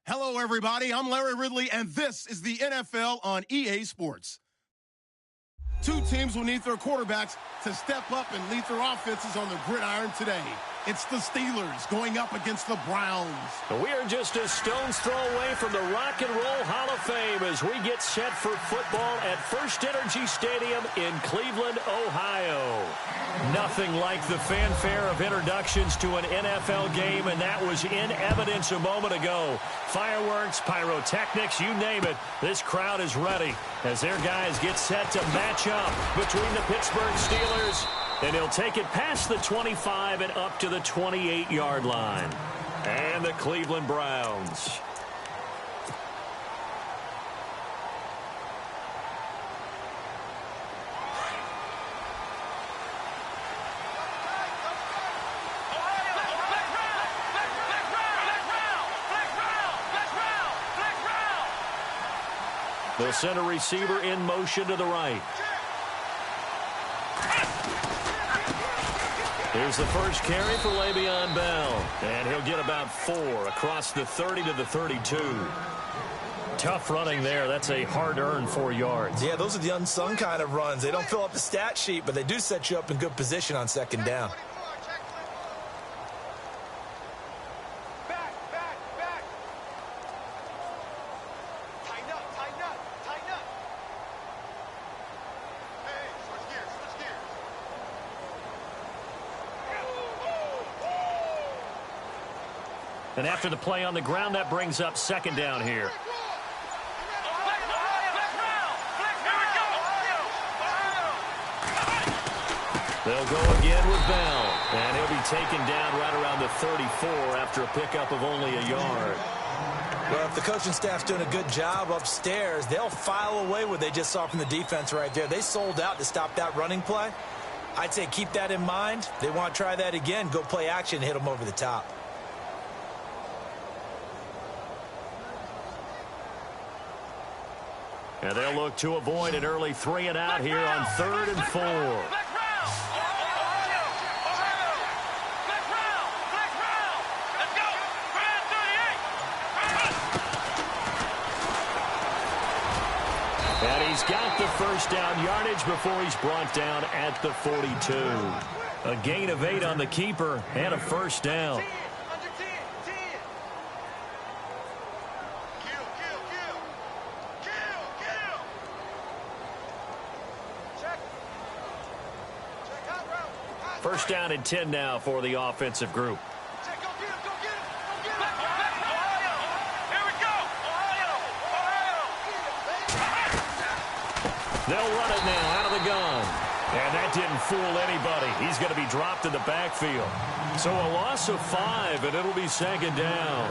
Hello, everybody. I'm Larry Ridley, and this is the NFL on EA Sports. Two teams will need their quarterbacks to step up and lead their offenses on the gridiron today. It's the Steelers going up against the Browns. We are just a stone's throw away from the Rock and Roll Hall of Fame as we get set for football at First Energy Stadium in Cleveland, Ohio. Nothing like the fanfare of introductions to an NFL game, and that was in evidence a moment ago. Fireworks, pyrotechnics, you name it. This crowd is ready as their guys get set to match up between the Pittsburgh Steelers. And he'll take it past the 25 and up to the 28-yard line. And the Cleveland Browns. They'll send a receiver in motion to the right. Here's the first carry for Le'Veon Bell. And he'll get about 4 across the 30 to the 32. Tough running there. That's a hard-earned 4 yards. Yeah, those are the unsung kind of runs. They don't fill up the stat sheet, but they do set you up in good position on second down. And after the play on the ground, that brings up second down here. They'll go again with Bell. And he'll be taken down right around the 34 after a pickup of only a yard. Well, if the coaching staff's doing a good job upstairs, they'll file away what they just saw from the defense right there. They sold out to stop that running play. I'd say keep that in mind. They want to try that again. Go play action and hit them over the top. And they'll look to avoid an early 3 and out here on 3rd and 4. And he's got the first down yardage before he's brought down at the 42. A gain of 8 on the keeper and a first down. First down and 10 now for the offensive group. They'll run it now out of the gun. And that didn't fool anybody. He's going to be dropped in the backfield. So a loss of 5, and it'll be second down.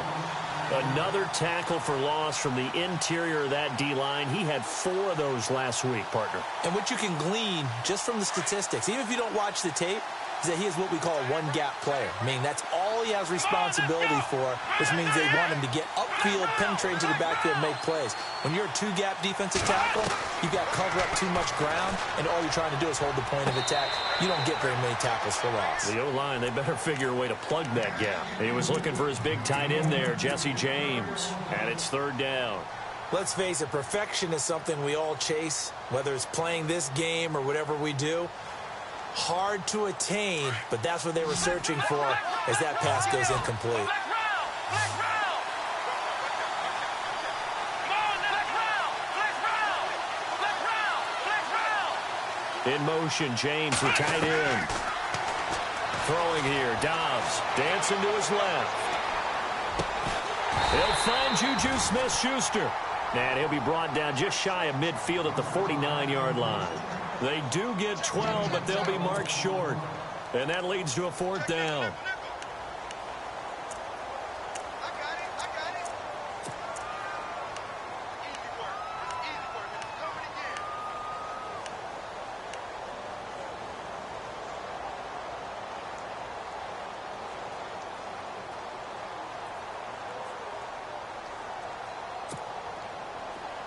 Another tackle for loss from the interior of that D-line. He had 4 of those last week, partner. And what you can glean just from the statistics, even if you don't watch the tape, is that he is what we call a one-gap player. I mean, that's all he has responsibility for, which means they want him to get upfield, penetrate into the backfield, and make plays. When you're a two-gap defensive tackle, you've got to cover up too much ground, and all you're trying to do is hold the point of attack. You don't get very many tackles for loss. The O-line, they better figure a way to plug that gap. He was looking for his big tight end there, Jesse James, and it's 3rd down. Let's face it, perfection is something we all chase, whether it's playing this game or whatever we do. Hard to attain, but that's what they were searching for as that pass goes incomplete. In motion, James, the tight end. Throwing here, Dobbs dancing to his left. He'll find Juju Smith-Schuster. And he'll be brought down just shy of midfield at the 49-yard line. They do get 12, but they'll be marked short. And that leads to a 4th down.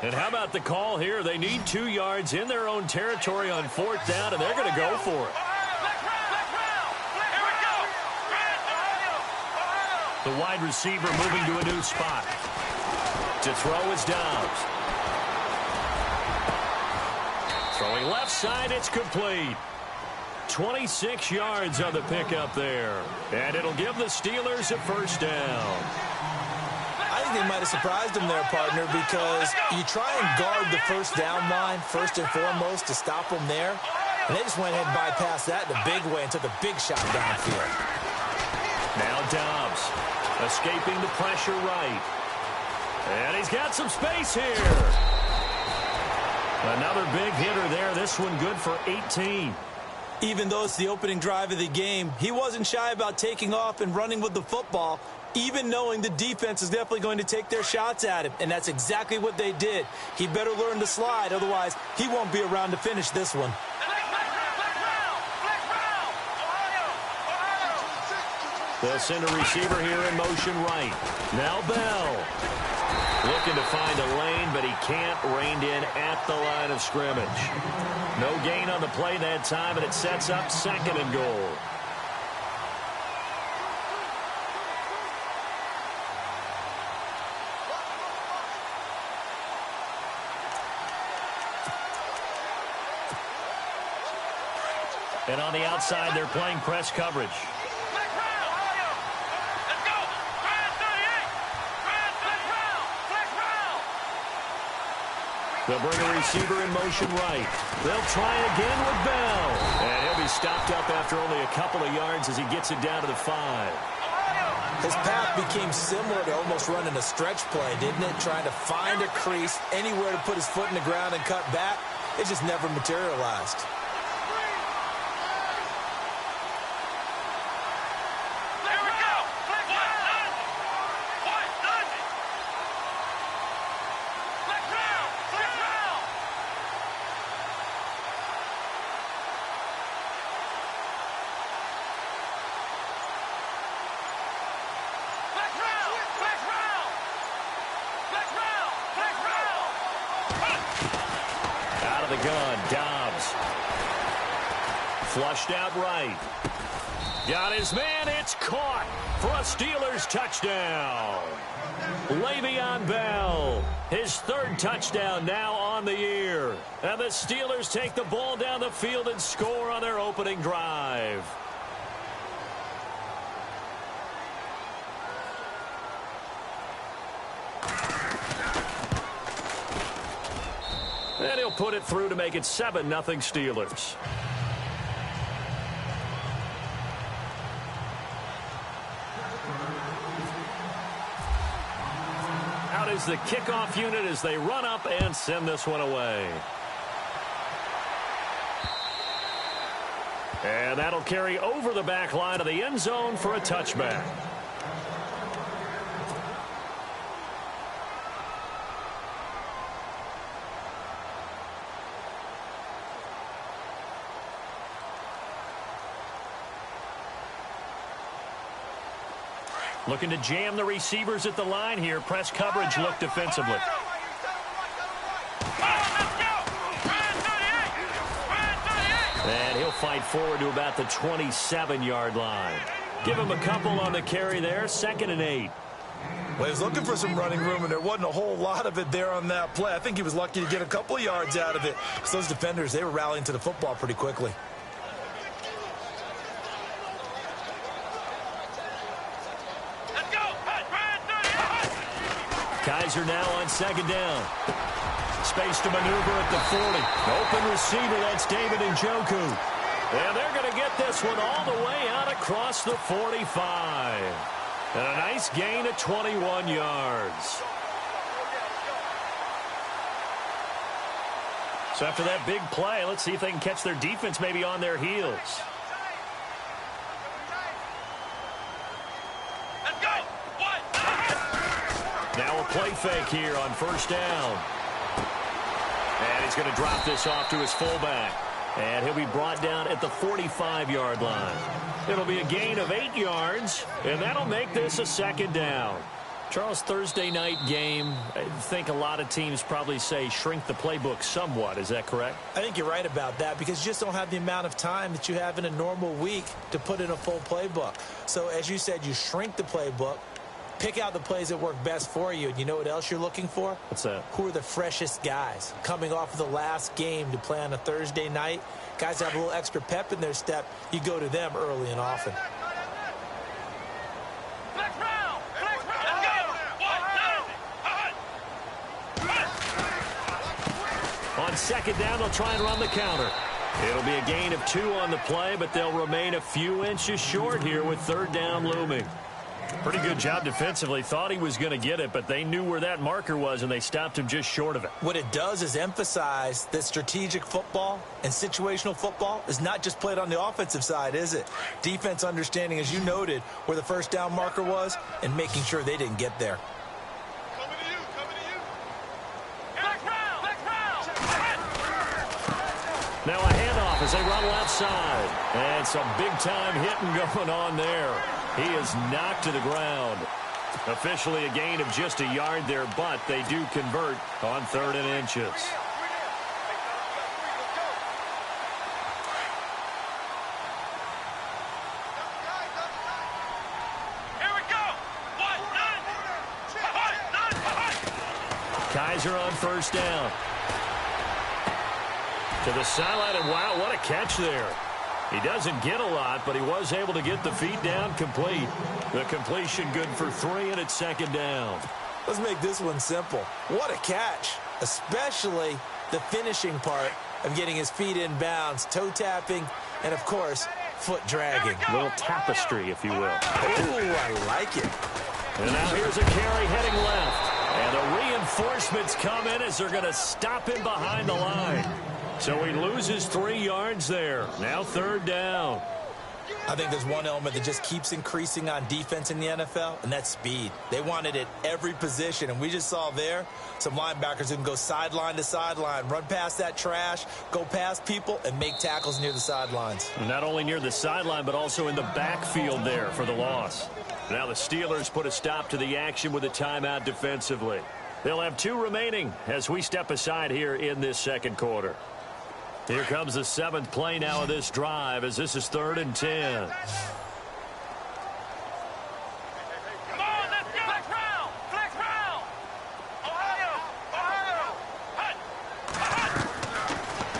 And how about the call here? They need 2 yards in their own territory on 4th down, and they're going to go for it. The wide receiver moving to a new spot. To throw is Dobbs. Throwing left side, it's complete. 26 yards on the pickup there. And it'll give the Steelers a first down. I think they might have surprised him there, partner, because you try and guard the first down line first and foremost to stop them there. And they just went ahead and bypassed that in a big way and took a big shot downfield. Now Dobbs escaping the pressure right. And he's got some space here. Another big hitter there. This one good for 18. Even though it's the opening drive of the game, he wasn't shy about taking off and running with the football, even knowing the defense is definitely going to take their shots at him. And that's exactly what they did. He better learn to slide, otherwise he won't be around to finish this one. They'll send a receiver here in motion right. Now Bell. Looking to find a lane, but he can't. Reined in at the line of scrimmage. No gain on the play that time, and it sets up 2nd and goal. And on the outside, they're playing press coverage. They'll bring a receiver in motion right. They'll try again with Bell. And he'll be stopped up after only a couple of yards as he gets it down to the 5. His path became similar to almost running a stretch play, didn't it? Trying to find a crease, anywhere to put his foot in the ground and cut back. It just never materialized. The gun, Dobbs. Flushed out right. Got his man, it's caught for a Steelers touchdown. Le'Veon Bell, his 3rd touchdown now on the year. And the Steelers take the ball down the field and score on their opening drive. And he'll put it through to make it 7-0 Steelers. Out is the kickoff unit as they run up and send this one away. And that'll carry over the back line of the end zone for a touchback. Looking to jam the receivers at the line here. Press coverage look defensively. And he'll fight forward to about the 27-yard line. Give him a couple on the carry there. 2nd and 8. Well, he was looking for some running room, and there wasn't a whole lot of it there on that play. I think he was lucky to get a couple of yards out of it. Because those defenders, they were rallying to the football pretty quickly. Kaiser now on 2nd down. Space to maneuver at the 40. Open receiver, that's David Njoku. And they're going to get this one all the way out across the 45. And a nice gain of 21 yards. So after that big play, let's see if they can catch their defense maybe on their heels. Now a play fake here on 1st down. And he's going to drop this off to his fullback. And he'll be brought down at the 45-yard line. It'll be a gain of 8 yards, and that'll make this a 2nd down. Charles, Thursday night game, I think a lot of teams probably say shrink the playbook somewhat. Is that correct? I think you're right about that because you just don't have the amount of time that you have in a normal week to put in a full playbook. So as you said, you shrink the playbook. Pick out the plays that work best for you, and you know what else you're looking for? What's that? Who are the freshest guys coming off of the last game to play on a Thursday night? Guys that have a little extra pep in their step, you go to them early and often. On second down, they'll try and run the counter. It'll be a gain of 2 on the play, but they'll remain a few inches short here with third down looming. Pretty good job defensively. Thought he was going to get it, but they knew where that marker was, and they stopped him just short of it. What it does is emphasize that strategic football and situational football is not just played on the offensive side, is it? Defense understanding, as you noted, where the first down marker was and making sure they didn't get there. Now a handoff as they run left side. And some big-time hitting going on there. He is knocked to the ground. Officially a gain of just a yard there, but they do convert on 3rd and inches. Kaiser on first down. To the sideline, and wow, what a catch there. He doesn't get a lot, but he was able to get the feet down complete. The completion good for 3, and it's second down. Let's make this one simple. What a catch, especially the finishing part of getting his feet in bounds, toe tapping, and, of course, foot dragging. A little tapestry, if you will. Ooh, I like it. And now here's a carry heading left. And the reinforcements come in as they're going to stop him behind the line. So he loses 3 yards there. Now third down. I think there's one element that just keeps increasing on defense in the NFL, and that's speed. They want it at every position, and we just saw there some linebackers who can go sideline to sideline, run past that trash, go past people, and make tackles near the sidelines. Not only near the sideline, but also in the backfield there for the loss. Now the Steelers put a stop to the action with a timeout defensively. They'll have 2 remaining as we step aside here in this second quarter. Here comes the 7th play now of this drive as this is 3rd and 10.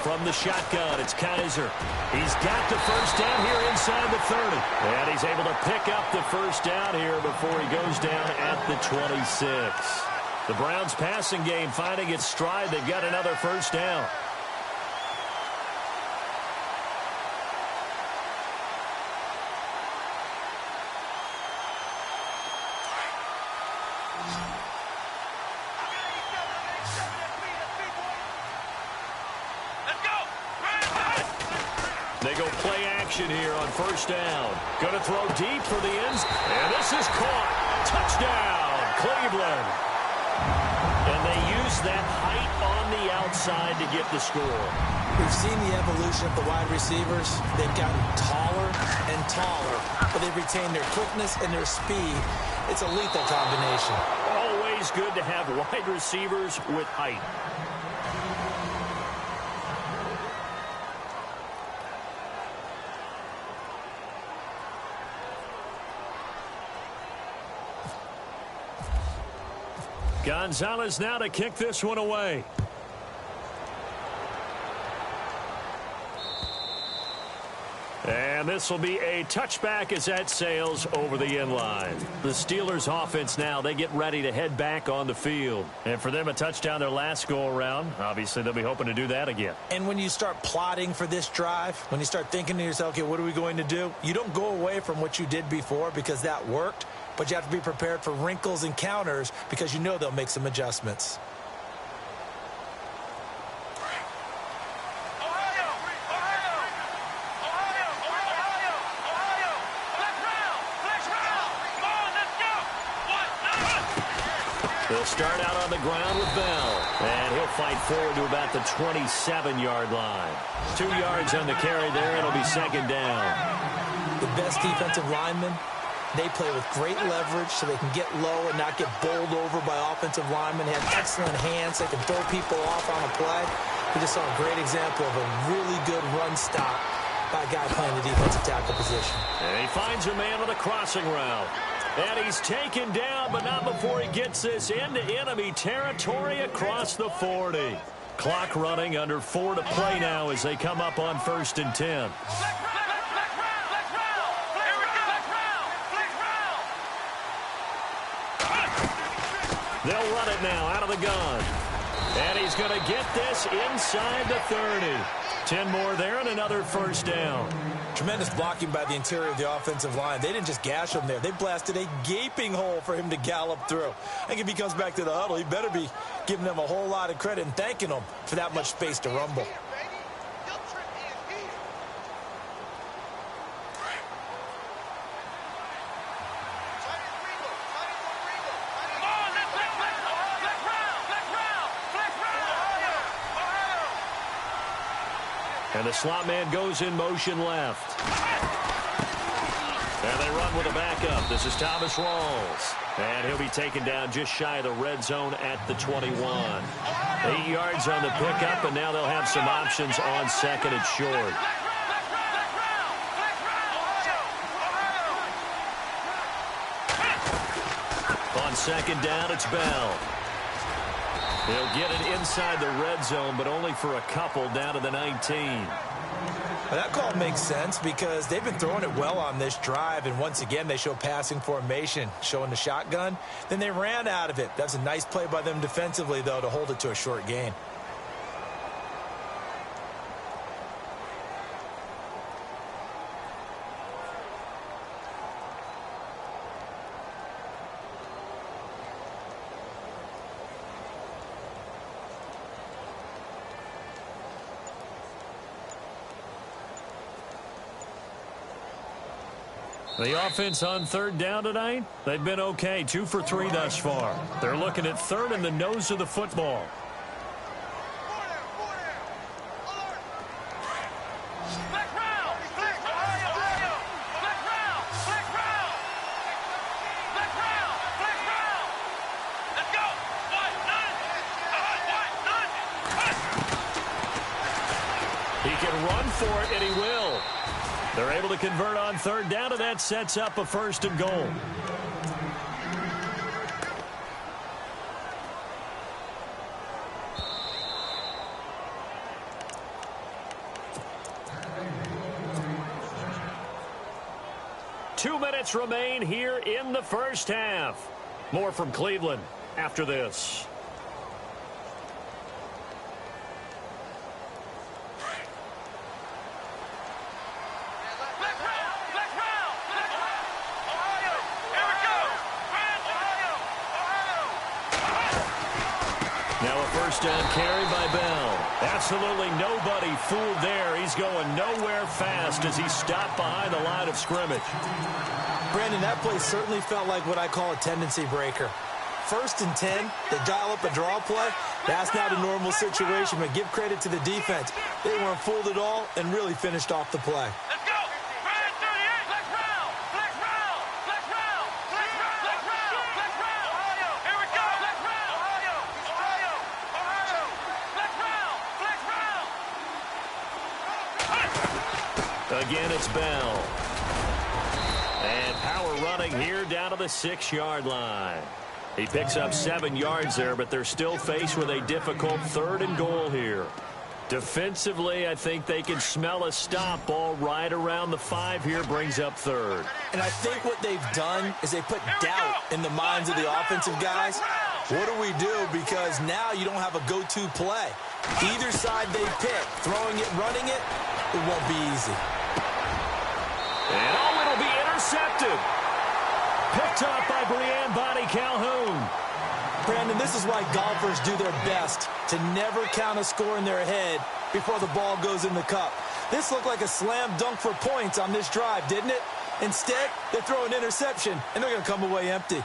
From the shotgun, it's Kaiser. He's got the first down here inside the 30. And he's able to pick up the first down here before he goes down at the 26. The Browns passing game finding its stride. They've got another first down. They go play action here on first down. Going to throw deep for the ends. And this is caught. Touchdown, Cleveland. And they use that height on the outside to get the score. We've seen the evolution of the wide receivers. They've gotten taller and taller, but they've retained their quickness and their speed. It's a lethal combination. Always good to have wide receivers with height. Gonzalez now to kick this one away. And this will be a touchback as that sails over the end line. The Steelers offense now, they get ready to head back on the field. And for them, a touchdown their last go-around. Obviously, they'll be hoping to do that again. And when you start plotting for this drive, when you start thinking to yourself, okay, what are we going to do? You don't go away from what you did before because that worked, but you have to be prepared for wrinkles and counters because you know they'll make some adjustments. They'll start out on the ground with Bell. And he'll fight forward to about the 27-yard line. 2 yards on the carry there. It'll be second down. The best defensive linemen, they play with great leverage so they can get low and not get bowled over by offensive linemen. They have excellent hands. They can throw people off on a play. We just saw a great example of a really good run stop by a guy playing the defensive tackle position. And he finds a man with a crossing route. And he's taken down, but not before he gets this into enemy territory across the 40. Clock running, under 4 to play now as they come up on 1st and 10. They'll run it now out of the gun. And he's going to get this inside the 30. 10 more there and another first down. Tremendous blocking by the interior of the offensive line. They didn't just gash him there. They blasted a gaping hole for him to gallop through. I think if he comes back to the huddle, he better be giving them a whole lot of credit and thanking them for that much space to rumble. And the slot man goes in motion left. And they run with a backup. This is Thomas Rawls. And he'll be taken down just shy of the red zone at the 21. 8 yards on the pickup, and now they'll have some options on 2nd and short. On 2nd down, it's Bell. They'll get it inside the red zone, but only for a couple down to the 19. Well, that call makes sense because they've been throwing it well on this drive, and once again they show passing formation, showing the shotgun. Then they ran out of it. That's a nice play by them defensively, though, to hold it to a short gain. The offense on 3rd down tonight, they've been okay. 2 for 3 thus far. They're looking at 3rd and the nose of the football. He can run for it, and he will. They're able to convert on 3rd down, and that sets up a 1st and goal. Two minutes remain here in the first half. More from Cleveland after this. First down carry by Bell. Absolutely nobody fooled there. He's going nowhere fast as he stopped behind the line of scrimmage. Brandon, that play certainly felt like what I call a tendency breaker. 1st and 10, they dial up a draw play. That's not a normal situation, but give credit to the defense. They weren't fooled at all and really finished off the play. Again, it's Bell. And power running here down to the 6-yard line. He picks up 7 yards there, but they're still faced with a difficult 3rd and goal here. Defensively, I think they can smell a stop ball right around the 5 here, brings up 3rd. And I think what they've done is they put doubt in the minds of the offensive guys. What do we do? Because now you don't have a go-to play. Either side they pick, throwing it, running it, it won't be easy. And it'll be intercepted. Picked up by Brianne Bonnie Calhoun. Brandon, this is why golfers do their best to never count a score in their head before the ball goes in the cup. This looked like a slam dunk for points on this drive, didn't it? Instead, they throw an interception, and they're going to come away empty.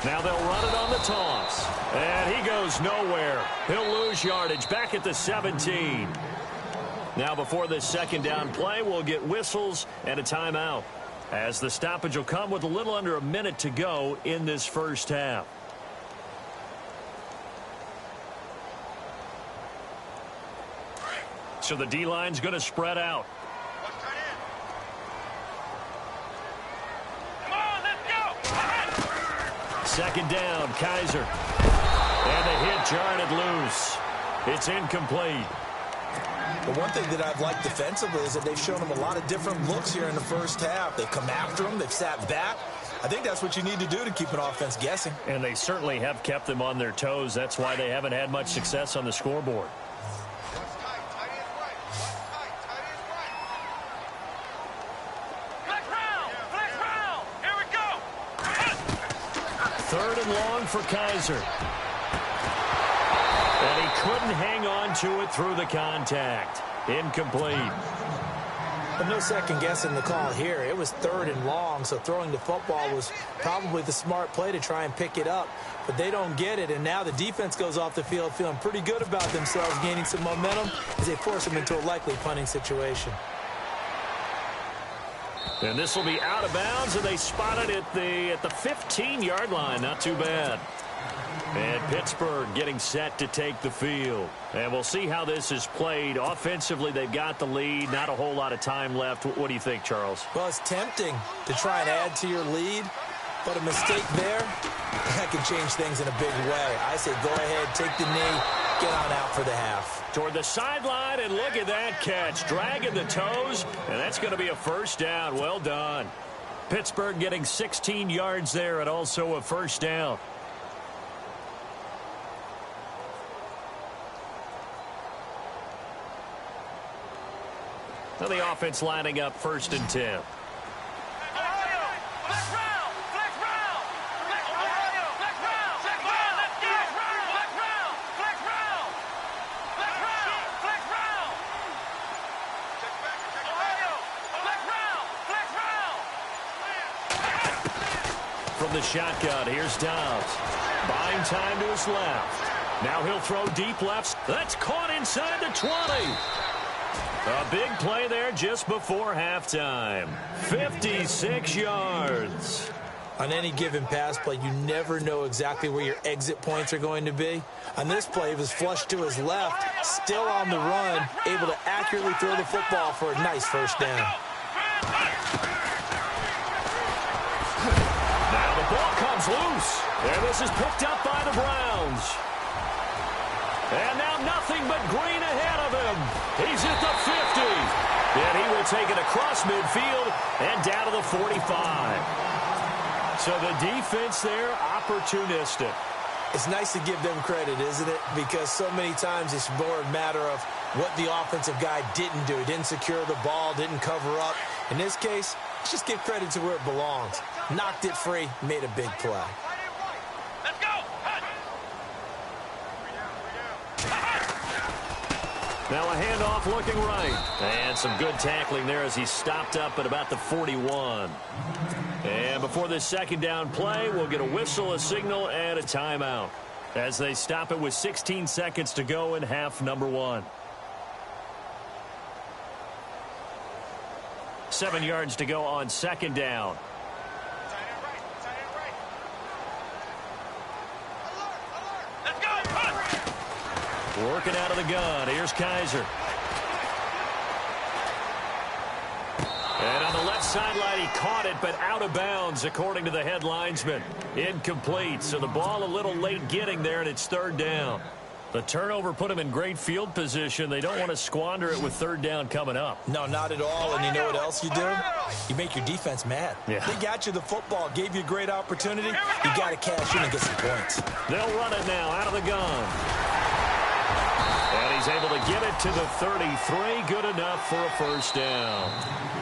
Now they'll run it on the toss. And he goes nowhere. He'll lose yardage back at the 17. Now before this 2nd down play, we'll get whistles and a timeout, as the stoppage will come with a little under a minute to go in this first half. So the D-line's going to spread out. Second down, Kaiser. And the hit jarred it loose. It's incomplete. The one thing that I've liked defensively is that they've shown them a lot of different looks here in the first half. They've come after them. They've sat back. I think that's what you need to do to keep an offense guessing. And they certainly have kept them on their toes. That's why they haven't had much success on the scoreboard. Third and long for Kaiser. And he couldn't hang on to it through the contact. Incomplete. But no second guessing the call here. It was third and long, so throwing the football was probably the smart play to try and pick it up. But they don't get it, and now the defense goes off the field feeling pretty good about themselves, gaining some momentum as they force them into a likely punting situation. And this will be out of bounds, and they spot it at the 15-yard line. Not too bad. And Pittsburgh getting set to take the field. And we'll see how this is played. Offensively, they've got the lead. Not a whole lot of time left. What do you think, Charles? Well, it's tempting to try and add to your lead, but a mistake there, that can change things in a big way. I say go ahead, take the knee, get on out for the half. Toward the sideline, and look at that catch. Dragging the toes, and that's going to be a first down. Well done. Pittsburgh getting 16 yards there and also a first down. Now the offense lining up 1st and 10. From the shotgun, here's Dobbs. Buying time to his left. Now he'll throw deep left. That's caught inside the 20. A big play there just before halftime. 56 yards. On any given pass play, you never know exactly where your exit points are going to be. On this play, he was flushed to his left, still on the run, able to accurately throw the football for a nice first down. Now the ball comes loose. And this is picked up by the Browns. And now nothing but green ahead of him. He's at the 50. And he will take it across midfield and down to the 45. So the defense there, opportunistic. It's nice to give them credit, isn't it? Because so many times it's more a matter of what the offensive guy didn't do. He didn't secure the ball, didn't cover up. In this case, let's just give credit to where it belongs. Knocked it free, made a big play. Now a handoff looking right. And some good tackling there as he stopped up at about the 41. And before this second down play, we'll get a whistle, a signal, and a timeout as they stop it with 16 seconds to go in half number 1. 7 yards to go on second down. Working out of the gun. Here's Kaiser. And on the left sideline, he caught it, but out of bounds, according to the head linesman. Incomplete. So the ball a little late getting there, and it's third down. The turnover put him in great field position. They don't want to squander it with third down coming up. No, not at all. And you know what else you do? You make your defense mad. Yeah. They got you the football, gave you a great opportunity. You got to cash in and get some points. They'll run it now out of the gun. And he's able to get it to the 33. Good enough for a first down.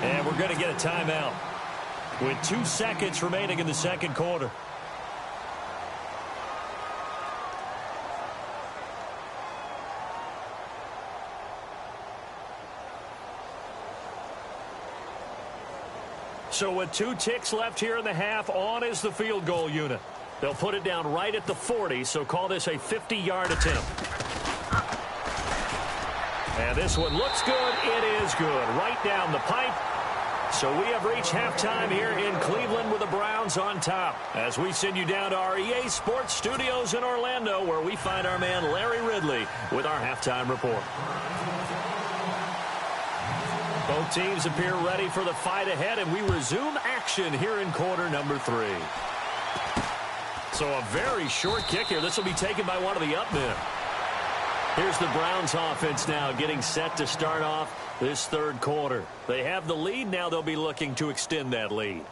And we're going to get a timeout with 2 seconds remaining in the second quarter. So with 2 ticks left here in the half, on is the field goal unit. They'll put it down right at the 40, so call this a 50-yard attempt. And this one looks good. It is good. Right down the pipe. So we have reached halftime here in Cleveland with the Browns on top. As we send you down to our EA Sports Studios in Orlando, where we find our man Larry Ridley with our halftime report. Both teams appear ready for the fight ahead, and we resume action here in quarter number 3. So a very short kick here. This will be taken by one of the up men. Here's the Browns offense now getting set to start off this third quarter. They have the lead. Now they'll be looking to extend that lead.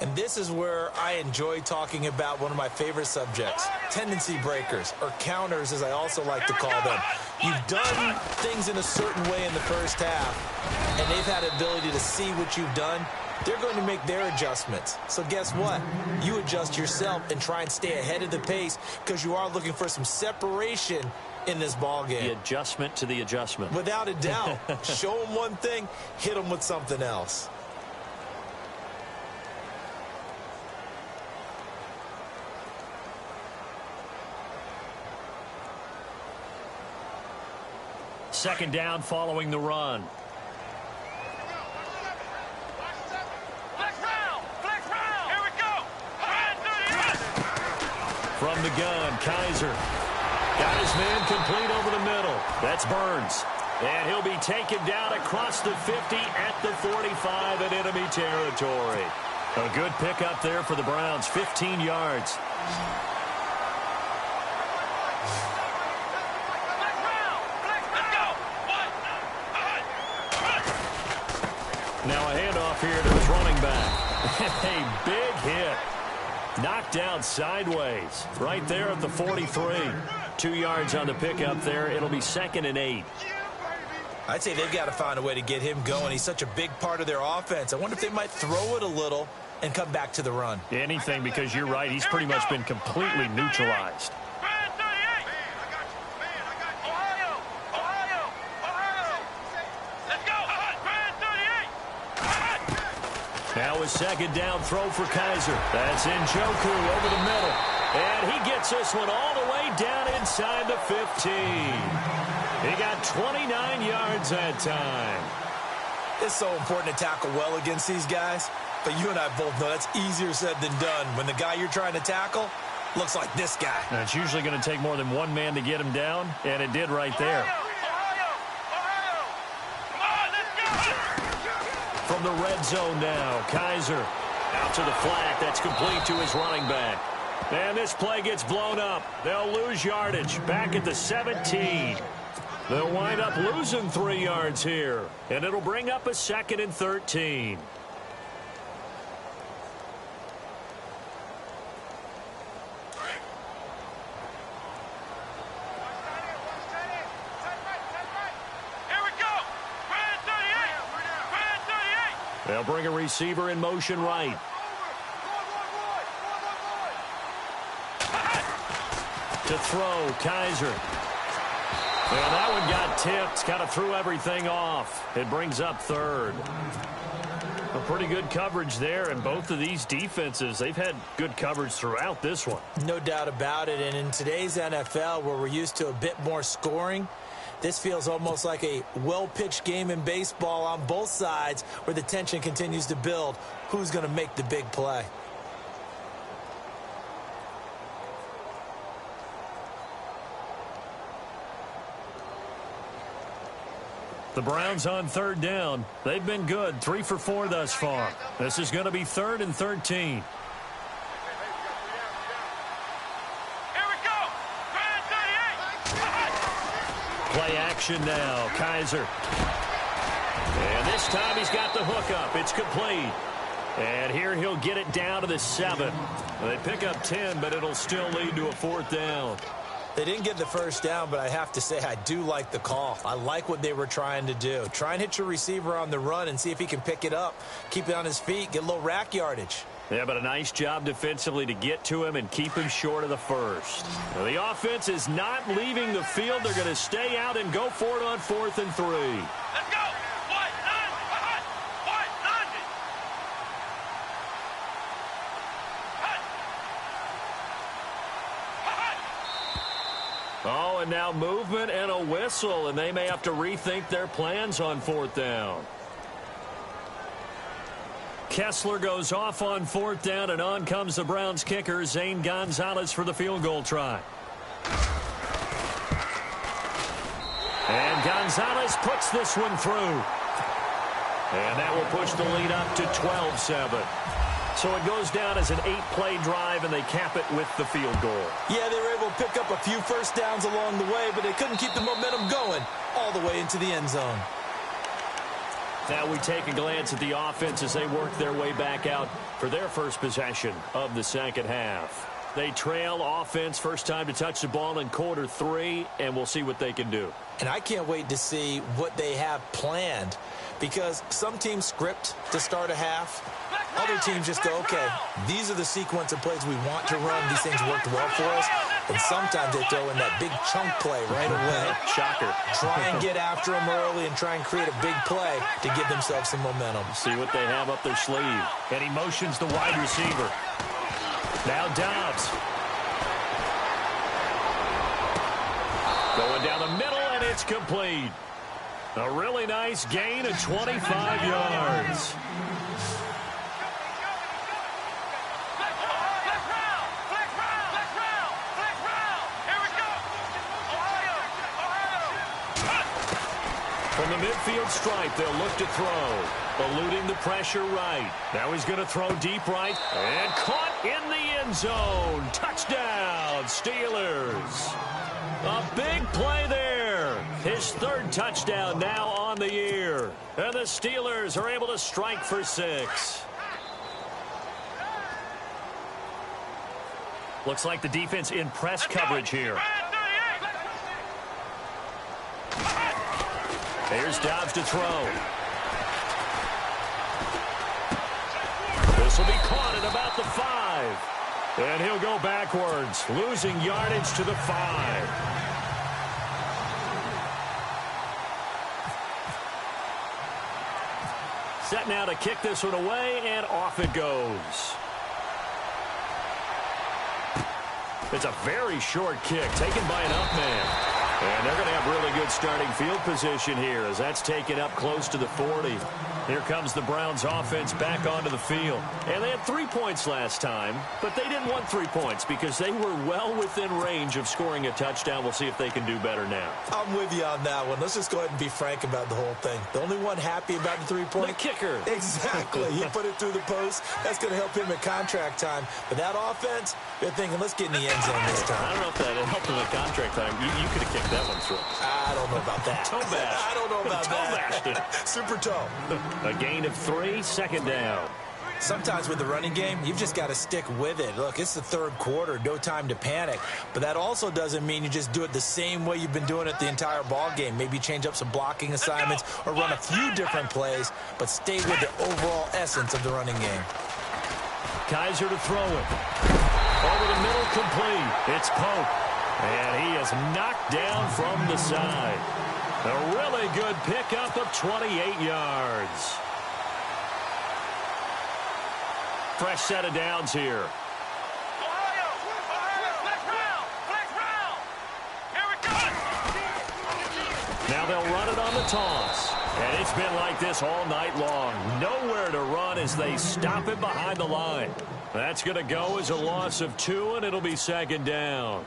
And this is where I enjoy talking about one of my favorite subjects, tendency breakers, or counters as I also like to call them. You've done things in a certain way in the first half, and they've had the ability to see what you've done. They're going to make their adjustments. So guess what? You adjust yourself and try and stay ahead of the pace because you are looking for some separation in this ball game. The adjustment to the adjustment. Without a doubt. Show them one thing, hit them with something else. Second down following the run. From the gun, Kaiser. Got his man complete over the middle. That's Burns. And he'll be taken down across the 50 at the 45 in enemy territory. A good pickup there for the Browns, 15 yards. Now a handoff here to his running back. A big hit. Knocked down sideways. Right there at the 43. 2 yards on the pickup there. It'll be 2nd and 8. I'd say they've got to find a way to get him going. He's such a big part of their offense. I wonder if they might throw it a little and come back to the run. Anything, because you're right. He's pretty much been completely neutralized. Now a second down throw for Kaiser. That's Njoku over the middle. And he gets this one all the way down inside the 15. He got 29 yards that time. It's so important to tackle well against these guys. But you and I both know that's easier said than done. When the guy you're trying to tackle looks like this guy. Now, it's usually going to take more than one man to get him down, and it did right there. From the red zone now, Kaiser out to the flat. That's complete to his running back. And this play gets blown up. They'll lose yardage back at the 17. They'll wind up losing 3 yards here. And it'll bring up a 2nd and 13. They'll bring a receiver in motion right. To throw, Kaiser. And that one got tipped. Kind of threw everything off. It brings up 3rd. A pretty good coverage there, and both of these defenses, they've had good coverage throughout this one. No doubt about it, and in today's NFL, where we're used to a bit more scoring, this feels almost like a well-pitched game in baseball on both sides where the tension continues to build. Who's going to make the big play? The Browns on 3rd down. They've been good, 3 for 4 thus far. This is going to be 3rd and 13. Play action now, Kaiser. And this time he's got the hook up. It's complete. And here he'll get it down to the 7. They pick up 10, but it'll still lead to a 4th down. They didn't get the first down, but I have to say I do like the call. I like what they were trying to do. Try and hit your receiver on the run and see if he can pick it up. Keep it on his feet, get a little rack yardage. Yeah, but a nice job defensively to get to him and keep him short of the first. Now, the offense is not leaving the field. They're going to stay out and go for it on 4th and 3. Let's go! Oh, and now movement and a whistle, and they may have to rethink their plans on 4th down. Kessler goes off on 4th down, and on comes the Browns kicker, Zane Gonzalez, for the field goal try. And Gonzalez puts this one through. And that will push the lead up to 12-7. So it goes down as an 8-play drive, and they cap it with the field goal. Yeah, they were able to pick up a few first downs along the way, but they couldn't keep the momentum going all the way into the end zone. Now we take a glance at the offense as they work their way back out for their first possession of the second half. They trail offense first time to touch the ball in quarter 3, and we'll see what they can do. And I can't wait to see what they have planned, because some teams script to start a half. Other teams just go, okay, these are the sequence of plays we want to run. These things worked well for us. And sometimes they throw in that big chunk play right away. Shocker. Try and get after them early and try and create a big play to give themselves some momentum. See what they have up their sleeve. And he motions the wide receiver. Now Dobbs. Going down the middle, and it's complete. A really nice gain of 25 yards. From the midfield stripe, they'll look to throw. Eluding the pressure right. Now he's going to throw deep right. And caught in the end zone. Touchdown, Steelers. A big play there. His third touchdown now on the year. And the Steelers are able to strike for 6. Looks like the defense in press coverage here. Here's Dobbs to throw. This will be caught at about the 5. And he'll go backwards, losing yardage to the 5. Set now to kick this one away, and off it goes. It's a very short kick taken by an up man. And they're going to have really good starting field position here as that's taken up close to the 40. Here comes the Browns offense back onto the field. And they had 3 points last time, but they didn't want 3 points because they were well within range of scoring a touchdown. We'll see if they can do better now. I'm with you on that one. Let's just go ahead and be frank about the whole thing. The only one happy about the 3-point? The kicker. Exactly. He put it through the post. That's going to help him at contract time. But that offense, they're thinking, let's get in the end zone this time. I don't know if that helped him at contract time. You could have kicked that one through. I don't know about that. Toe bash. I don't know about that. Toe bashed it. Super toe. A gain of 3, second down. Sometimes with the running game, you've just got to stick with it. Look, it's the third quarter, no time to panic. But that also doesn't mean you just do it the same way you've been doing it the entire ball game. Maybe change up some blocking assignments or run a few different plays, but stay with the overall essence of the running game. Kaiser to throw it. Over the middle, complete. It's Pope. And he is knocked down from the side. A really good pickup of 28 yards. Fresh set of downs here. Now they'll run it on the toss. And it's been like this all night long. Nowhere to run as they stop it behind the line. That's going to go as a loss of 2, and it'll be second down.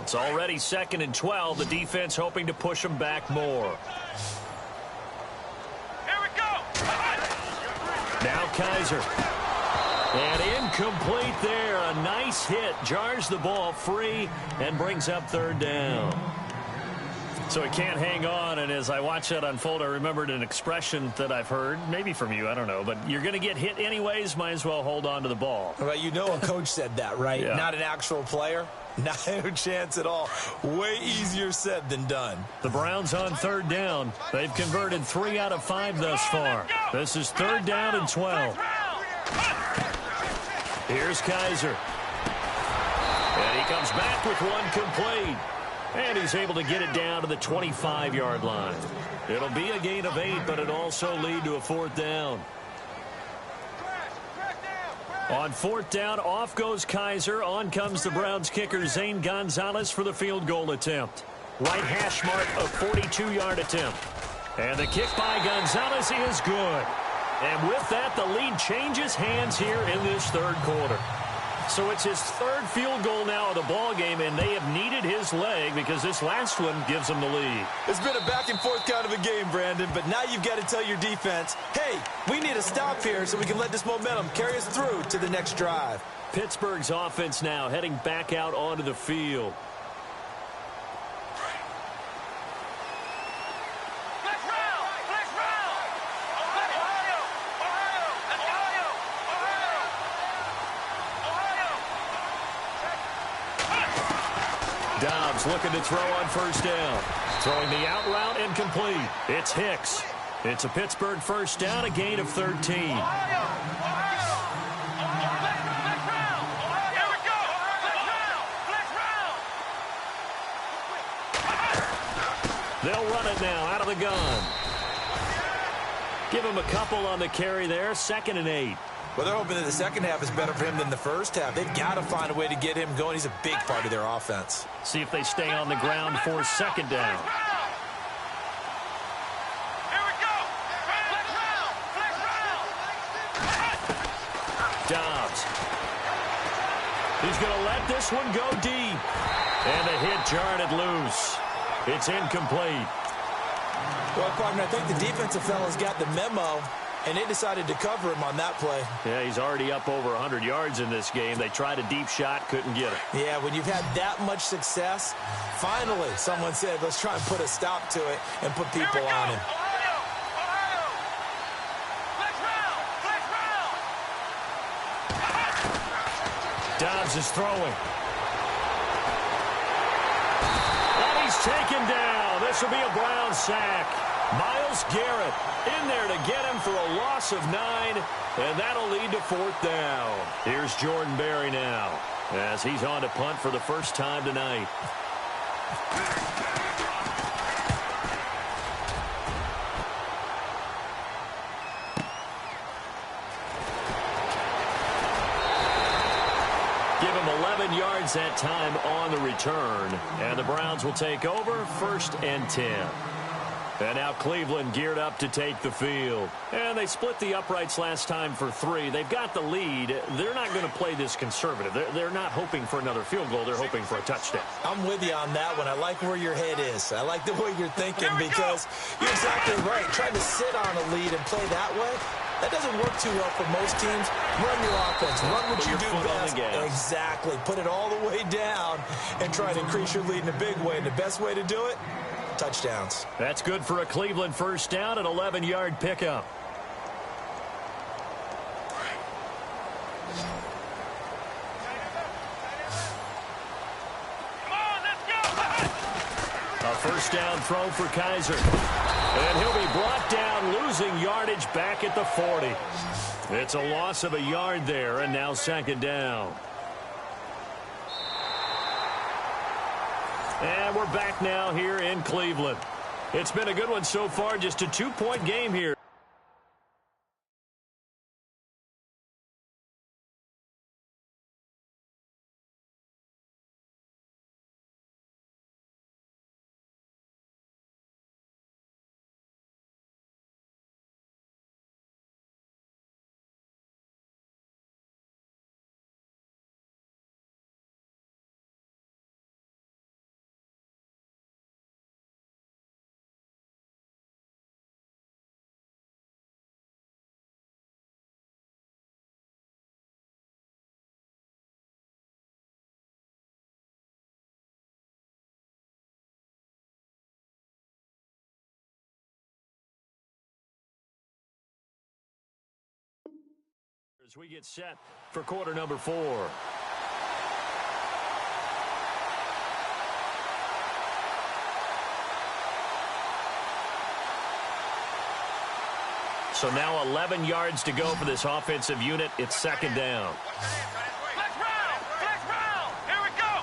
It's already 2nd and 12. The defense hoping to push them back more. Here we go. Now Kaiser. And incomplete there. A nice hit. Jars the ball free and brings up third down. So he can't hang on, and as I watch that unfold, I remembered an expression that I've heard, maybe from you, I don't know, but you're going to get hit anyways, might as well hold on to the ball. Well, you know a coach said that, right? Yeah. Not an actual player. Not a chance at all. Way easier said than done. The Browns on third down. They've converted 3 out of 5 thus far. This is third down and 12. Here's Kaiser. And he comes back with one complete. And he's able to get it down to the 25-yard line. It'll be a gain of 8, but it'll also lead to a fourth down. On fourth down, off goes Kaiser. On comes the Browns kicker, Zane Gonzalez, for the field goal attempt. Right hash mark, a 42-yard attempt. And the kick by Gonzalez is good. And with that, the lead changes hands here in this third quarter. So it's his third field goal now of the ball game, and they have needed his leg because this last one gives them the lead. It's been a back-and-forth kind of a game, Brandon, but now you've got to tell your defense, hey, we need a stop here so we can let this momentum carry us through to the next drive. Pittsburgh's offense now heading back out onto the field. Dobbs looking to throw on first down. Throwing the out route incomplete. It's Hicks. It's a Pittsburgh first down, a gain of 13. They'll run it now out of the gun. Give him a couple on the carry there. 2nd and 8. Well, they're hoping that the second half is better for him than the first half. They've got to find a way to get him going. He's a big part of their offense. See if they stay on the ground for 2nd down. Dobbs. He's going to let this one go deep. And the hit jarred it loose. It's incomplete. Well, partner, I think the defensive fellas got the memo, and they decided to cover him on that play. Yeah, he's already up over 100 yards in this game. They tried a deep shot, couldn't get it. Yeah, when you've had that much success, finally someone said, let's try and put a stop to it and put people on him. Dobbs is throwing. And he's taken down. This will be a Brown sack. Myles Garrett in there to get him for a loss of 9, and that'll lead to 4th down. Here's Jordan Berry now as he's on to punt for the first time tonight. Give him 11 yards that time on the return, and the Browns will take over 1st and 10. And now Cleveland geared up to take the field. And they split the uprights last time for 3. They've got the lead. They're not going to play this conservative. They're not hoping for another field goal. They're hoping for a touchdown. I'm with you on that one. I like where your head is. I like the way you're thinking because you're exactly right. Trying to sit on a lead and play that way, that doesn't work too well for most teams. Run your offense. Run what you do best. Exactly. Put it all the way down and try to increase your lead in a big way. And the best way to do it, touchdowns. That's good for a Cleveland first down, an 11-yard pickup. A first down throw for Kaiser. And he'll be brought down, losing yardage back at the 40. It's a loss of a yard there, and now 2nd down. And we're back now here in Cleveland. It's been a good one so far, just a 2-point game here. As we get set for quarter number 4. So now 11 yards to go for this offensive unit. It's 2nd down. Here we go.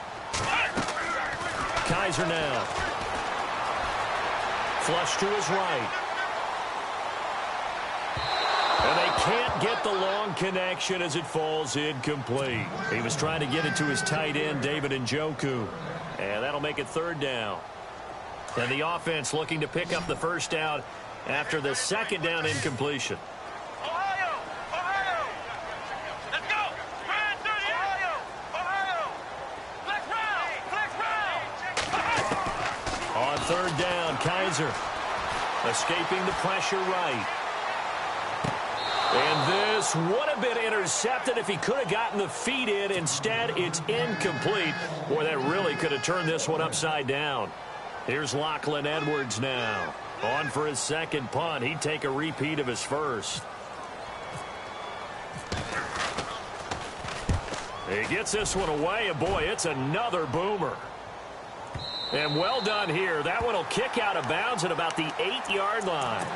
Kaiser now. Flush to his right. And they can't get the long connection as it falls incomplete. He was trying to get it to his tight end, David Njoku. And that'll make it 3rd down. And the offense looking to pick up the first down after the 2nd down incompletion. Ohio, third down. Kaiser escaping the pressure right. And this would have been intercepted if he could have gotten the feet in. Instead, it's incomplete. Boy, that really could have turned this one upside down. Here's Lachlan Edwards now. On for his second punt. He'd take a repeat of his first. He gets this one away, and boy, it's another boomer. And well done here. That one will kick out of bounds at about the 8-yard line.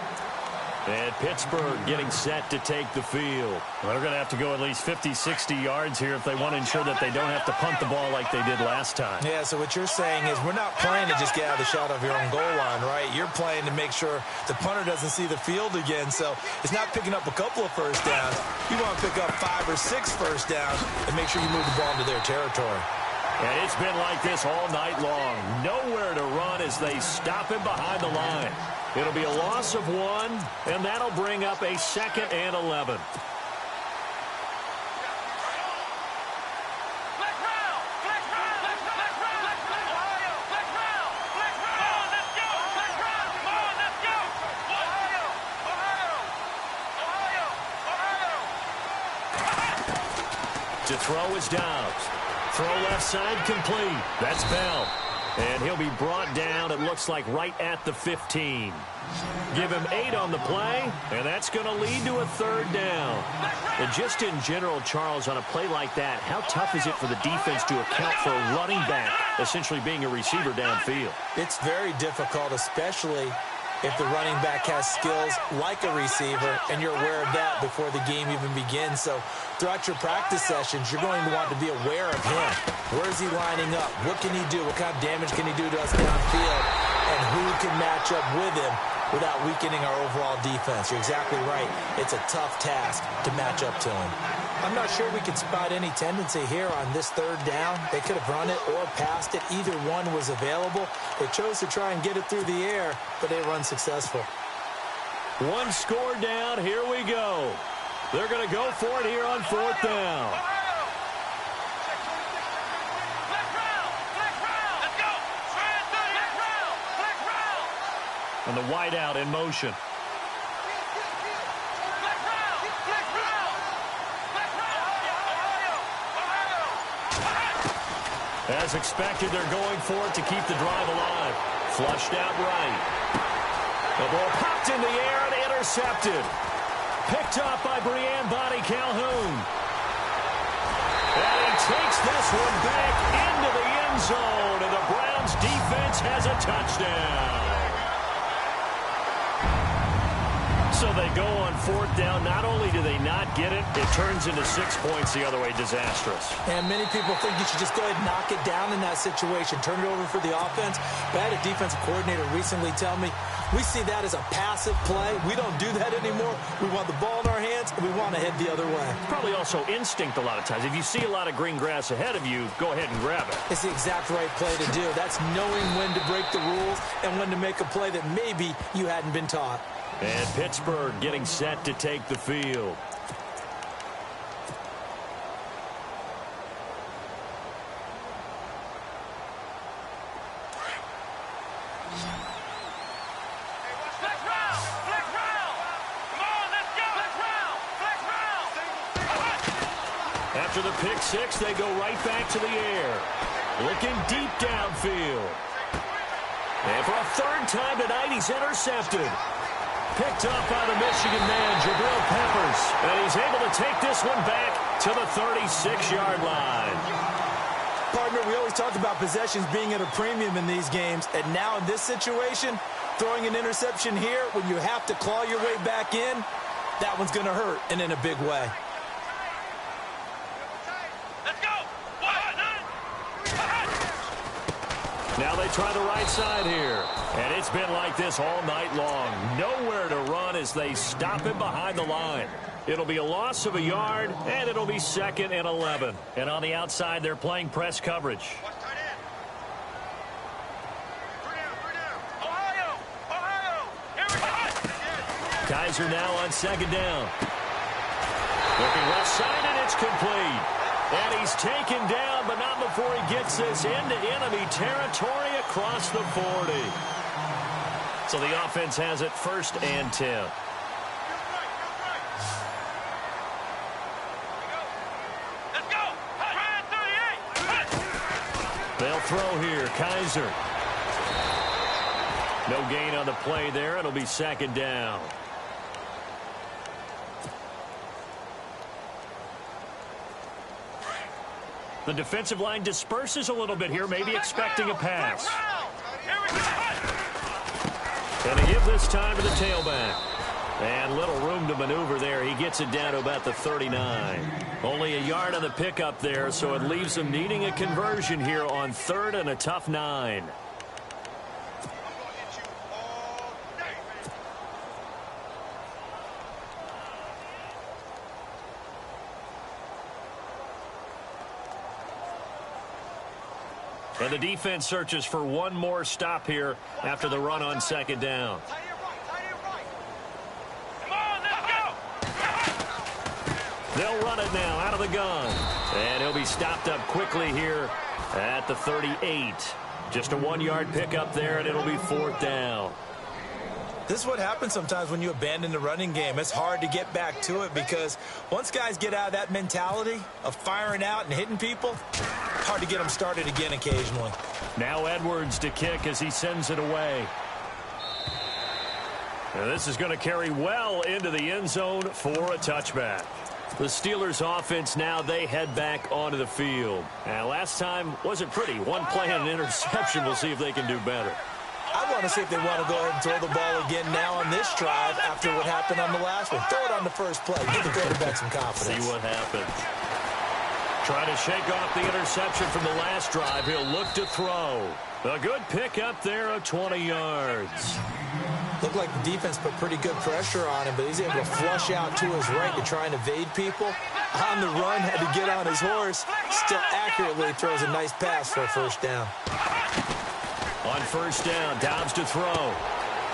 And Pittsburgh getting set to take the field. Well, they're going to have to go at least 50, 60 yards here if they want to ensure that they don't have to punt the ball like they did last time. Yeah, so what you're saying is we're not playing to just get out of the shot of your own goal line, right? You're playing to make sure the punter doesn't see the field again. So it's not picking up a couple of first downs. You want to pick up 5 or 6 first downs and make sure you move the ball into their territory. And it's been like this all night long. Nowhere to run as they stop him behind the line. It'll be a loss of 1, and that'll bring up a 2nd and 11. To throw is Dobbs. Throw left side complete. That's Bell. And he'll be brought down, it looks like, right at the 15. Give him 8 on the play, and that's going to lead to a 3rd down. And just in general, Charles, on a play like that, how tough is it for the defense to account for a running back essentially being a receiver downfield? It's very difficult, especially if the running back has skills like a receiver, and you're aware of that before the game even begins. So throughout your practice sessions, you're going to want to be aware of him. Where is he lining up? What can he do? What kind of damage can he do to us downfield? And who can match up with him without weakening our overall defense? You're exactly right. It's a tough task to match up to him. I'm not sure we can spot any tendency here on this 3rd down. They could have run it or passed it. Either one was available. They chose to try and get it through the air, but they were unsuccessful. 1 score down. Here we go. They're going to go for it here on 4th down. And the wideout in motion. As expected, they're going for it to keep the drive alive. Flushed out right. The ball popped in the air and intercepted. Picked up by Brianne Bonnie Calhoun. And he takes this one back into the end zone, and the Browns defense has a touchdown. So they go on 4th down. Not only do they not get it, it turns into 6 points the other way. Disastrous. And many people think you should just go ahead and knock it down in that situation. Turn it over for the offense. But I had a defensive coordinator recently tell me, we see that as a passive play. We don't do that anymore. We want the ball in our hands, and we want to head the other way. Probably also instinct a lot of times. If you see a lot of green grass ahead of you, go ahead and grab it. It's the exact right play to do. That's knowing when to break the rules and when to make a play that maybe you hadn't been taught. And Pittsburgh getting set to take the field. After the pick 6, they go right back to the air. Looking deep downfield. And for a 3rd time tonight, he's intercepted. Picked up by the Michigan man, Jabril Peppers. And he's able to take this one back to the 36-yard line. Partner, we always talk about possessions being at a premium in these games. And now in this situation, throwing an interception here when you have to claw your way back in, that one's going to hurt, and in a big way. Let's go! Now they try the right side here. And it's been like this all night long. Nowhere to run as they stop him behind the line. It'll be a loss of a yard, and it'll be 2nd and 11. And on the outside, they're playing press coverage. Kaiser now on 2nd down. Looking left side, and it's complete. And he's taken down, but not before he gets this into enemy territory across the 40. So the offense has it 1st and 10. Let's go. Try 38. They'll throw here. Kaiser. No gain on the play there. It'll be 2nd down. The defensive line disperses a little bit here, maybe expecting a pass. Here we go. And they give this time to the tailback. And little room to maneuver there. He gets it down to about the 39. Only a yard on the pickup there, so it leaves him needing a conversion here on 3rd and a tough 9. And the defense searches for one more stop here after the run on 2nd down. Come on, let's go. They'll run it now out of the gun. And he'll be stopped up quickly here at the 38. Just a 1-yard pickup there, and it'll be 4th down. This is what happens sometimes when you abandon the running game. It's hard to get back to it because once guys get out of that mentality of firing out and hitting people, hard to get them started again occasionally. Now Edwards to kick as he sends it away. And this is going to carry well into the end zone for a touchback. The Steelers offense now, they head back onto the field. And last time wasn't pretty. One play and an interception. We'll see if they can do better. I want to see if they want to go ahead and throw the ball again now on this drive after what happened on the last one. Throw it on the first play. Give the quarterback some confidence. See what happens. Trying to shake off the interception from the last drive. He'll look to throw. A good pickup there of 20 yards. Looked like the defense put pretty good pressure on him, but he's able to flush out to his right to try and evade people. On the run, had to get on his horse. Still accurately throws a nice pass for a 1st down. On 1st down, Dobbs to throw.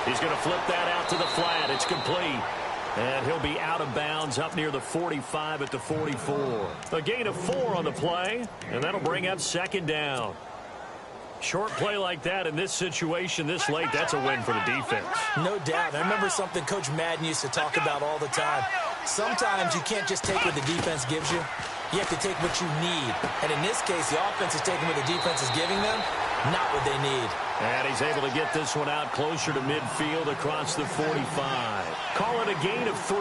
He's going to flip that out to the flat. It's complete. And he'll be out of bounds up near the 45 at the 44. A gain of 4 on the play, and that'll bring up 2nd down. Short play like that in this situation this late, that's a win for the defense. No doubt. I remember something Coach Madden used to talk about all the time. Sometimes you can't just take what the defense gives you. You have to take what you need. And in this case, the offense is taking what the defense is giving them, not what they need. And he's able to get this one out closer to midfield across the 45. Call it a gain of 3,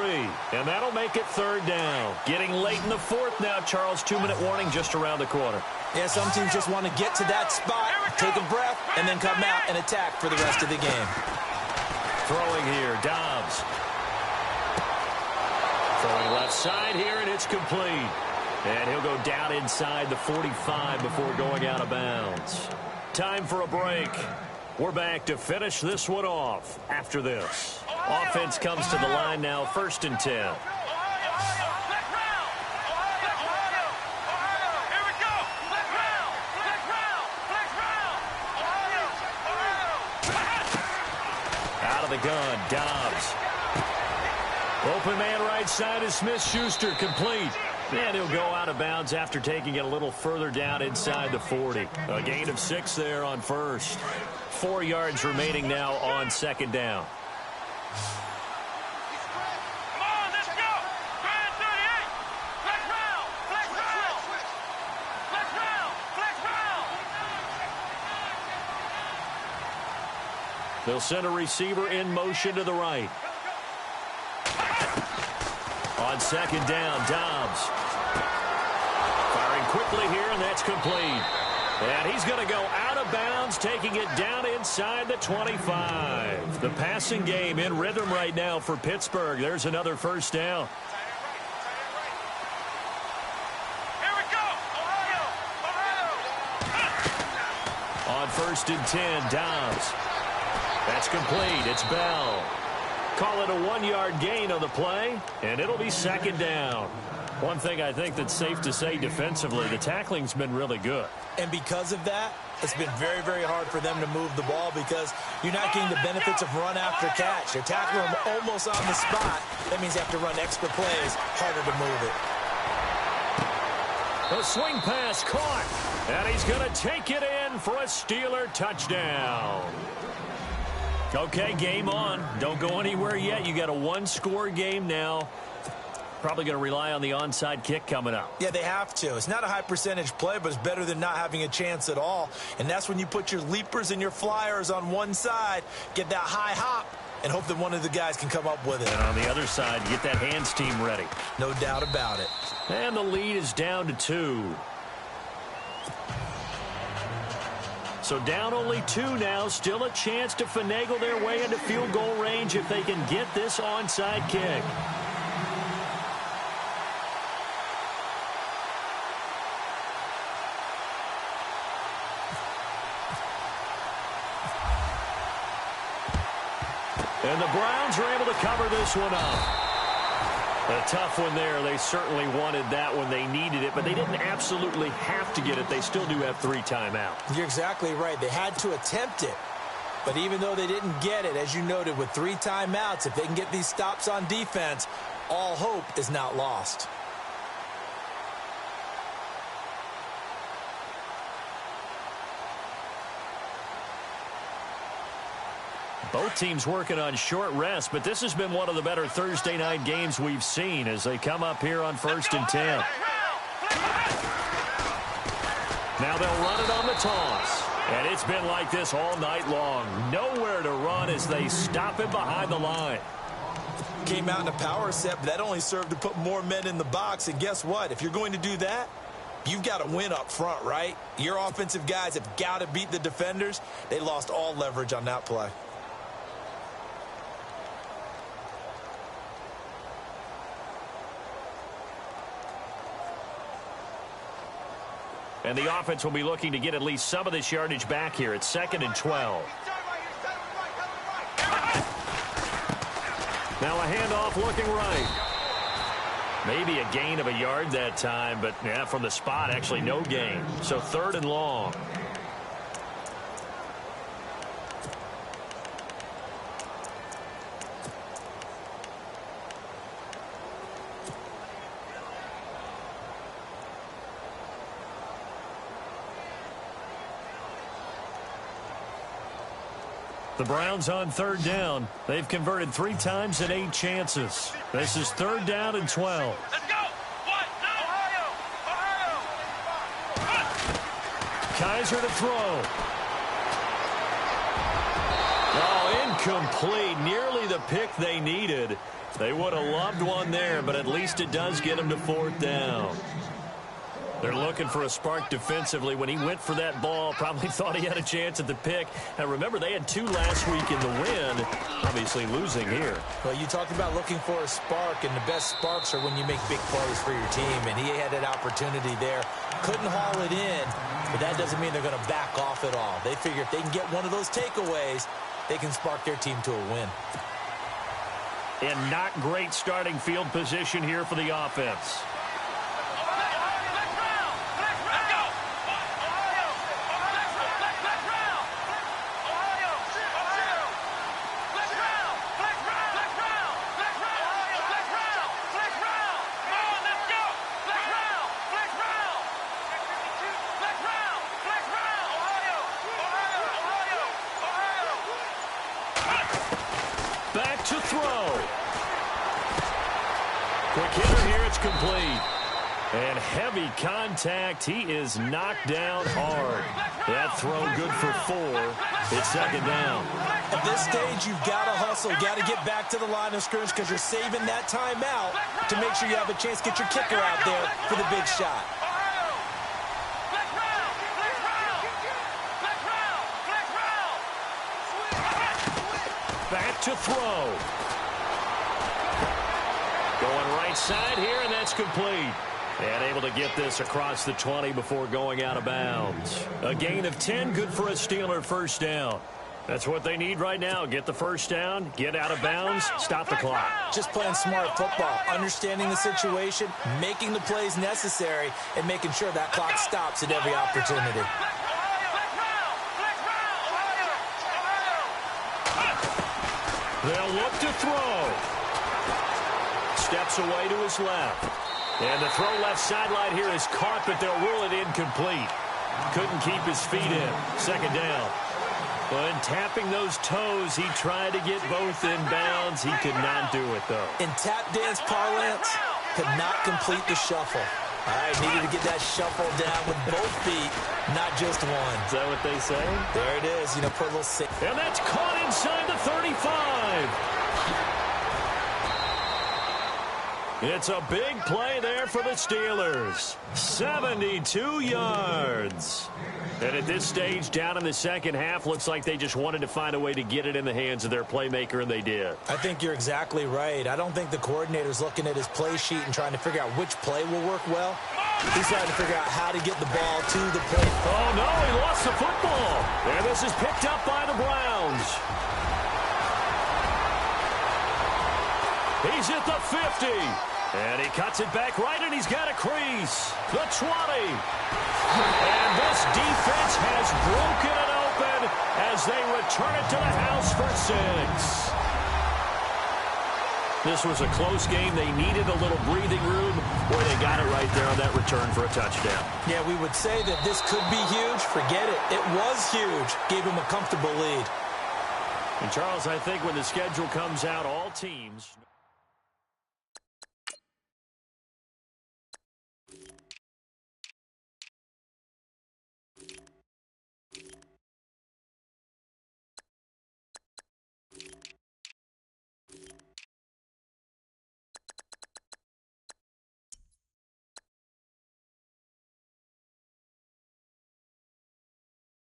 and that'll make it 3rd down. Getting late in the 4th now, Charles. 2-minute warning just around the corner. Yeah, some teams just want to get to that spot, take a breath, and then come out and attack for the rest of the game. Throwing here, Dobbs. Throwing left side here, and it's complete. And he'll go down inside the 45 before going out of bounds. Time for a break. We're back to finish this one off after this. Offense comes to the line now, 1st and 10. Out of the gun, Dobbs. Open man right side is Smith-Schuster, complete. And he'll go out of bounds after taking it a little further down inside the 40. A gain of 6 there on 1st. 4 yards remaining now on 2nd down. Come on, let's go. Try 38. Flex round. Flex round. Flex round. Flex round. They'll send a receiver in motion to the right. On 2nd down, Dobbs. Firing quickly here, and that's complete. And he's going to go out of bounds, taking it down inside the 25. The passing game in rhythm right now for Pittsburgh. There's another 1st down. Here we go. Ohio. On 1st and 10, Dobbs. That's complete. It's Bell. Call it a 1-yard gain on the play, and it'll be 2nd down. One thing I think that's safe to say defensively, the tackling's been really good. And because of that, it's been very, very hard for them to move the ball because you're not getting the benefits of run after catch. They're tackling them almost on the spot. That means they have to run extra plays, harder to move it. A swing pass caught, and he's going to take it in for a Steeler touchdown. Okay, game on. Don't go anywhere yet. You got a one-score game now. Probably going to rely on the onside kick coming up. Yeah, they have to. It's not a high-percentage play, but it's better than not having a chance at all. And that's when you put your leapers and your flyers on one side, get that high hop, and hope that one of the guys can come up with it. And on the other side, get that hands team ready. No doubt about it. And the lead is down to 2. So down only 2 now. Still a chance to finagle their way into field goal range if they can get this onside kick. And the Browns are able to cover this one up. A tough one there. They certainly wanted that when they needed it, but they didn't absolutely have to get it. They still do have 3 timeouts. You're exactly right. They had to attempt it. But even though they didn't get it, as you noted, with 3 timeouts, if they can get these stops on defense, all hope is not lost. Both teams working on short rest, but this has been one of the better Thursday night games we've seen as they come up here on 1st and 10. Now they'll run it on the toss. And it's been like this all night long. Nowhere to run as they stop him behind the line. Came out in a power set, but that only served to put more men in the box. And guess what? If you're going to do that, you've got to win up front, right? Your offensive guys have got to beat the defenders. They lost all leverage on that play. And the offense will be looking to get at least some of this yardage back here. It's 2nd and 12. Now a handoff looking right. Maybe a gain of a yard that time, but yeah, from the spot, actually no gain. So 3rd and long. The Browns on 3rd down. They've converted 3 times in 8 chances. This is 3rd down and 12. Let's go. Ohio. Kaiser to throw. Oh, incomplete. Nearly the pick they needed. They would have loved one there, but at least it does get them to 4th down. They're looking for a spark defensively. When he went for that ball, probably thought he had a chance at the pick. And remember, they had 2 last week in the win, obviously losing here. Well, you talked about looking for a spark, and the best sparks are when you make big plays for your team. And he had an opportunity there. Couldn't haul it in, but that doesn't mean they're going to back off at all. They figure if they can get one of those takeaways, they can spark their team to a win. And not great starting field position here for the offense. Back to throw. Quick hitter here, it's complete. And heavy contact. He is knocked down hard. That throw good for 4. It's 2nd down. At this stage, you've got to hustle. Got to get back to the line of scrimmage because you're saving that timeout to make sure you have a chance to get your kicker out there for the big shot. Back to throw. Going right side here, and that's complete. And able to get this across the 20 before going out of bounds. A gain of 10, good for a Steeler 1st down. That's what they need right now. Get the 1st down, get out of bounds, stop the clock. Just playing smart football, understanding the situation, making the plays necessary, and making sure that clock stops at every opportunity. They'll look to throw. Steps away to his left. And the throw left sideline here is caught, but they'll rule it incomplete. Couldn't keep his feet in. 2nd down. When tapping those toes, he tried to get both in bounds. He could not do it, though. In tap dance parlance, could not complete the shuffle. All right, needed to get that shuffle down with both feet, not just one. Is that what they say? There it is, you know, put a little... And that's caught inside the 35. It's a big play there for the Steelers. 72 yards. And at this stage, down in the second half, looks like they just wanted to find a way to get it in the hands of their playmaker, and they did. I think you're exactly right. I don't think the coordinator's looking at his play sheet and trying to figure out which play will work well. He's trying to figure out how to get the ball to the play. Oh, no, he lost the football. And this is picked up by the Browns. He's at the 50. And he cuts it back right, and he's got a crease. The 20. And this defense has broken it open as they return it to the house for 6. This was a close game. They needed a little breathing room. Boy, they got it right there on that return for a touchdown. Yeah, we would say that this could be huge. Forget it. It was huge. Gave him a comfortable lead. And, Charles, I think when the schedule comes out, all teams...